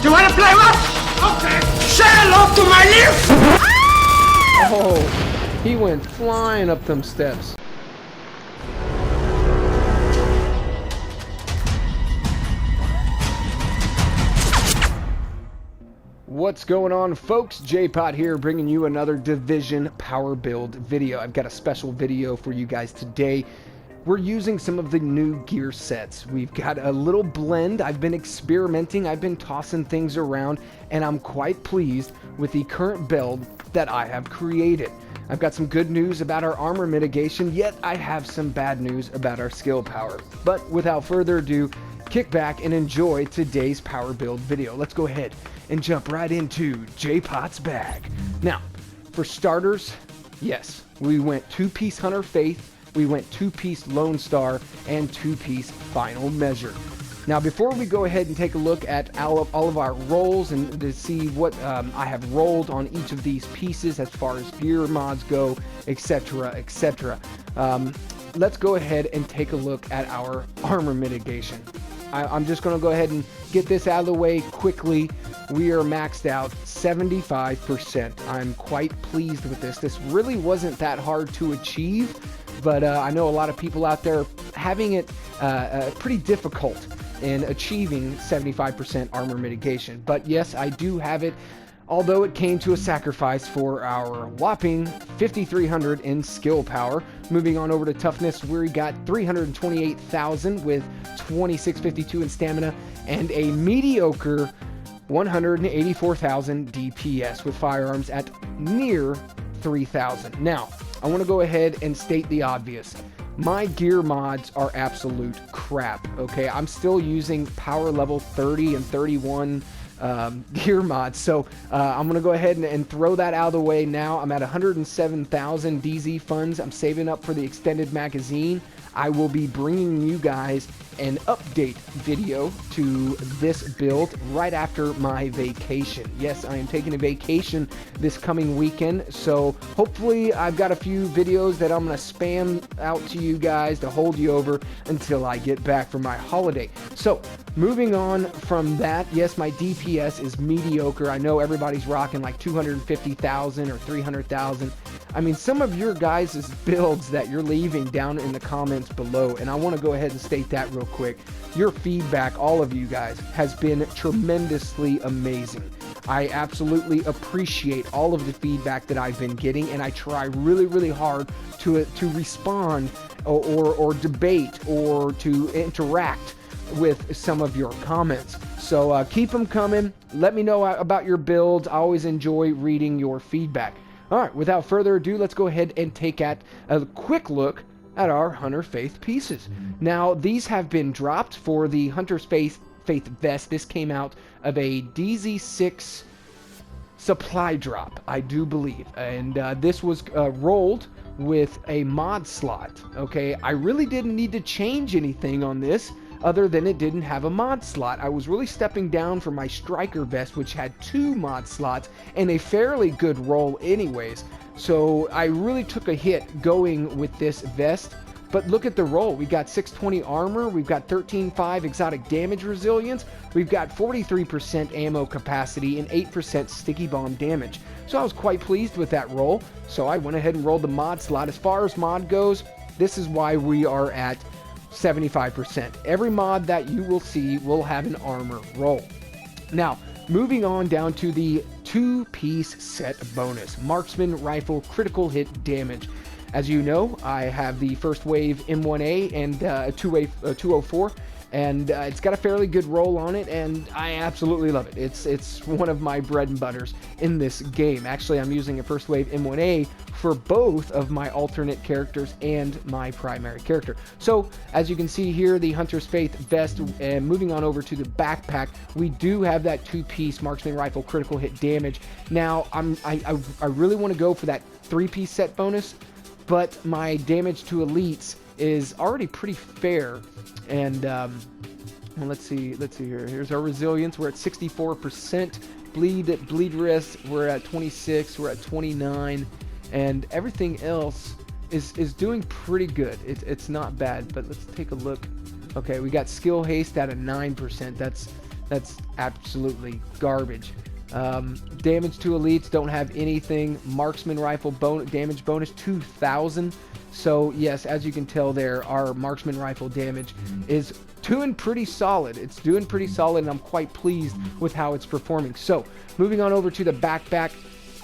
Do you want to play what? Okay. Say hello to my lips! Oh, he went flying up them steps. What's going on, folks? J-Pot here, bringing you another Division power build video. I've got a special video for you guys today. We're using some of the new gear sets. We've got a little blend. I've been experimenting, I've been tossing things around, and I'm quite pleased with the current build that I have created. I've got some good news about our armor mitigation, yet I have some bad news about our skill power. But without further ado, kick back and enjoy today's power build video. Let's go ahead and jump right into J-Pot's bag. Now, for starters, yes, we went 2-piece Hunter Faith, we went 2-piece Lone Star, and 2-piece Final Measure. Now, before we go ahead and take a look at all of our rolls and to see what I have rolled on each of these pieces as far as gear mods go, etc., etc., let's go ahead and take a look at our armor mitigation. I'm just going to go ahead and get this out of the way quickly. We are maxed out 75%. I'm quite pleased with this. This really wasn't that hard to achieve, but I know a lot of people out there having it pretty difficult in achieving 75% armor mitigation. But yes, I do have it, although it came to a sacrifice for our whopping 5,300 in skill power. Moving on over to toughness, we got 328,000 with 2652 in stamina and a mediocre 184,000 DPS with firearms at near 3,000. Now, I want to go ahead and state the obvious. My gear mods are absolute crap, okay? I'm still using power level 30 and 31 gear mods, so I'm gonna go ahead and throw that out of the way now. I'm at 107,000 DZ funds. I'm saving up for the extended magazine. I will be bringing you guys an update video to this build right after my vacation. Yes, I am taking a vacation this coming weekend, so hopefully I've got a few videos that I'm going to spam out to you guys to hold you over until I get back from my holiday. So moving on from that, yes, my DPS is mediocre. I know everybody's rocking like 250,000 or 300,000. I mean, some of your guys' builds that you're leaving down in the comments below, and I want to go ahead and state that real quick. Your feedback, all of you guys, has been tremendously amazing. I absolutely appreciate all of the feedback that I've been getting, and I try really, really hard to respond or debate or to interact with some of your comments. So keep them coming. Let me know about your builds. I always enjoy reading your feedback. All right, without further ado, let's go ahead and take a quick look at our Hunter Faith pieces. Now, these have been dropped for the Hunter's Faith vest. This came out of a DZ6 supply drop, I do believe, and this was rolled with a mod slot. Okay, I really didn't need to change anything on this other than it didn't have a mod slot. I was really stepping down from my striker vest, which had 2 mod slots and a fairly good roll anyways. So I really took a hit going with this vest, but look at the roll. We got 620 armor, we've got 13.5 exotic damage resilience, we've got 43% ammo capacity and 8% sticky bomb damage. So I was quite pleased with that roll, so I went ahead and rolled the mod slot. As far as mod goes, this is why we are at 75%. Every mod that you will see will have an armor roll. Now, moving on down to the 2-piece set bonus, marksman rifle critical hit damage. As you know, I have the first wave M1A and a 204, and it's got a fairly good roll on it, and I absolutely love it. It's one of my bread and butters in this game. Actually, I'm using a first wave M1A for both of my alternate characters and my primary character. So as you can see here, the Hunter's Faith vest, and moving on over to the backpack, we do have that 2-piece marksman rifle critical hit damage. Now I really want to go for that 3-piece set bonus, but my damage to elites is already pretty fair. And well, let's see here. Here's our resilience. We're at 64%. Bleed risk, we're at 26. We're at 29, and everything else is doing pretty good. It's not bad. But let's take a look. Okay, we got skill haste at a 9%. That's That's absolutely garbage. Damage to elites don't have anything. Marksman rifle damage bonus 2,000. So yes, as you can tell there, our marksman rifle damage is doing pretty solid. It's doing pretty solid, and I'm quite pleased with how it's performing. So moving on over to the backpack,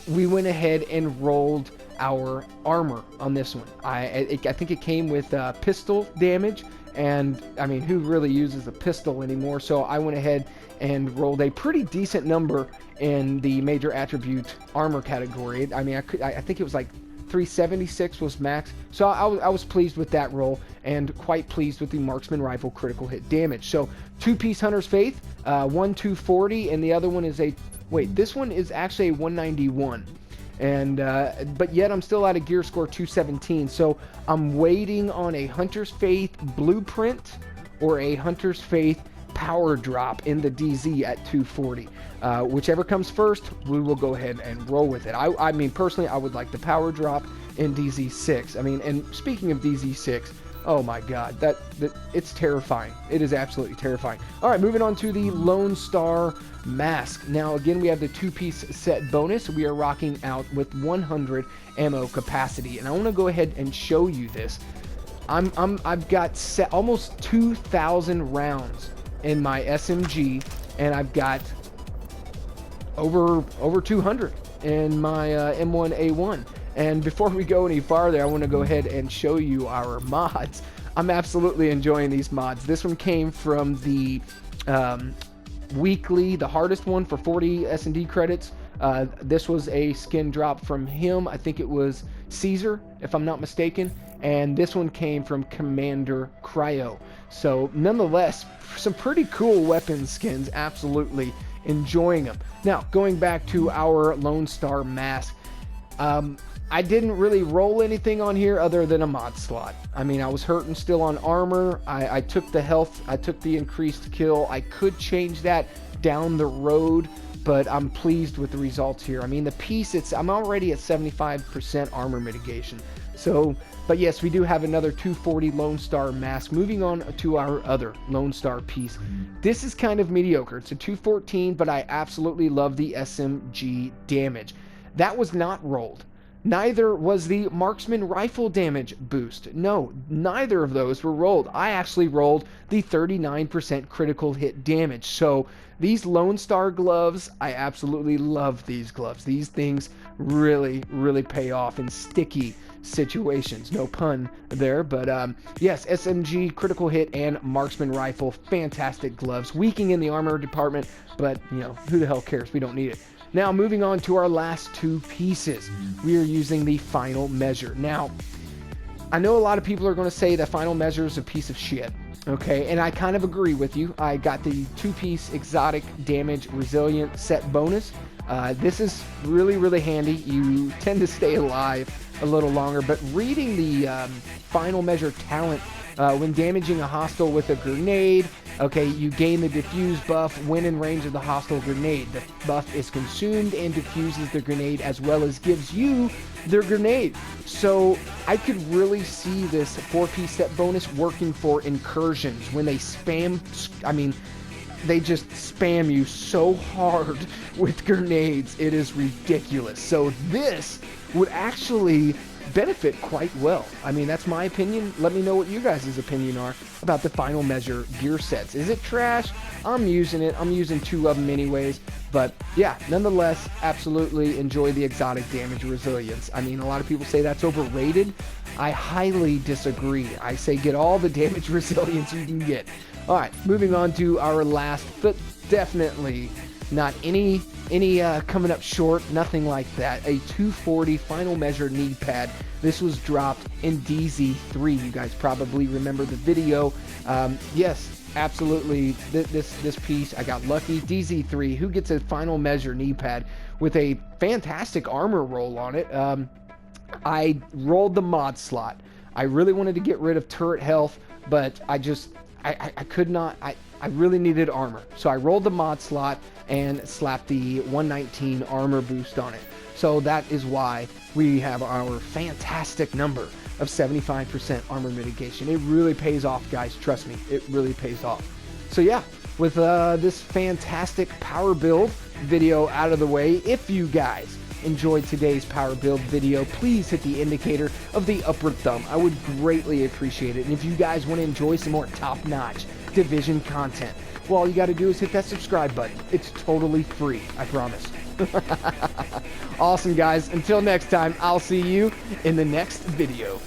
we went ahead and rolled our armor on this one. I think it came with pistol damage, and I mean, who really uses a pistol anymore? So I went ahead and rolled a pretty decent number in the major attribute armor category. I mean, I think it was like 376 was max. So I was pleased with that roll, and quite pleased with the marksman rifle critical hit damage. So 2-piece Hunter's Faith, one 240, and the other one is this one is actually a 191. And but yet I'm still at a gear score 217. So I'm waiting on a Hunter's Faith blueprint or a Hunter's Faith power drop in the DZ at 240. Whichever comes first, we will go ahead and roll with it. I mean, personally, I would like the power drop in DZ6. I mean, and speaking of DZ6, oh my god, that it's terrifying. It is absolutely terrifying. All right, moving on to the Lone Star mask. Now again, we have the 2-piece set bonus. We are rocking out with 100 ammo capacity, and I want to go ahead and show you this. I've got almost 2,000 rounds in my SMG, and I've got over 200 in my M1A1. And before we go any farther, I want to go ahead and show you our mods. I'm absolutely enjoying these mods. This one came from the weekly, the hardest one for 40 S&D credits. This was a skin drop from him. I think it was Caesar, if I'm not mistaken. And this one came from Commander Cryo. So nonetheless, some pretty cool weapon skins. Absolutely enjoying them. Now, going back to our Lone Star mask. I didn't really roll anything on here other than a mod slot. I mean, I was hurting still on armor. I took the health. I took the increased kill. I could change that down the road, but I'm pleased with the results here. I mean, the piece, I'm already at 75% armor mitigation. So, but yes, we do have another 240 Lone Star mask. Moving on to our other Lone Star piece. This is kind of mediocre. It's a 214, but I absolutely love the SMG damage. That was not rolled. Neither was the marksman rifle damage boost. No, neither of those were rolled. I actually rolled the 39% critical hit damage. So these Lone Star gloves, I absolutely love these gloves. These things really, really pay off in sticky situations. No pun there, but yes, SMG, critical hit, and marksman rifle, fantastic gloves. Weakening in the armor department, but you know, who the hell cares? We don't need it. Now, moving on to our last two pieces, we are using the Final Measure. Now, I know a lot of people are going to say that Final Measure is a piece of shit, okay? And I kind of agree with you. I got the 2-piece exotic damage resilient set bonus. This is really, really handy. You tend to stay alive a little longer, but reading the Final Measure talent, when damaging a hostile with a grenade, okay, you gain the diffuse buff when in range of the hostile grenade. The buff is consumed and diffuses the grenade as well as gives you their grenade. So I could really see this 4-piece set bonus working for incursions when they spam, I mean, they just spam you so hard with grenades. It is ridiculous. So this would actually benefit quite well. I mean, that's my opinion. Let me know what you guys' opinion are about the Final Measure gear sets. Is it trash? I'm using it. I'm using 2 of them anyways. But yeah, nonetheless, absolutely enjoy the exotic damage resilience. I mean, a lot of people say that's overrated. I highly disagree. I say get all the damage resilience you can get. All right, moving on to our last, but definitely not any coming up short, nothing like that. A 240 Final Measure knee pad. This was dropped in DZ3. You guys probably remember the video. Yes, absolutely. This piece, I got lucky. DZ3, who gets a Final Measure knee pad with a fantastic armor roll on it. I rolled the mod slot. I really wanted to get rid of turret health, but I could not. I really needed armor. So I rolled the mod slot and slapped the 119 armor boost on it. So that is why we have our fantastic number of 75% armor mitigation. It really pays off, guys. Trust me, it really pays off. So yeah, with this fantastic power build video out of the way. If you guys enjoyed today's power build video, please hit the indicator of the upward thumb. I would greatly appreciate it. And if you guys want to enjoy some more top-notch Division content, well, all you got to do is hit that subscribe button. It's totally free, I promise. Awesome, guys. Until next time, I'll see you in the next video.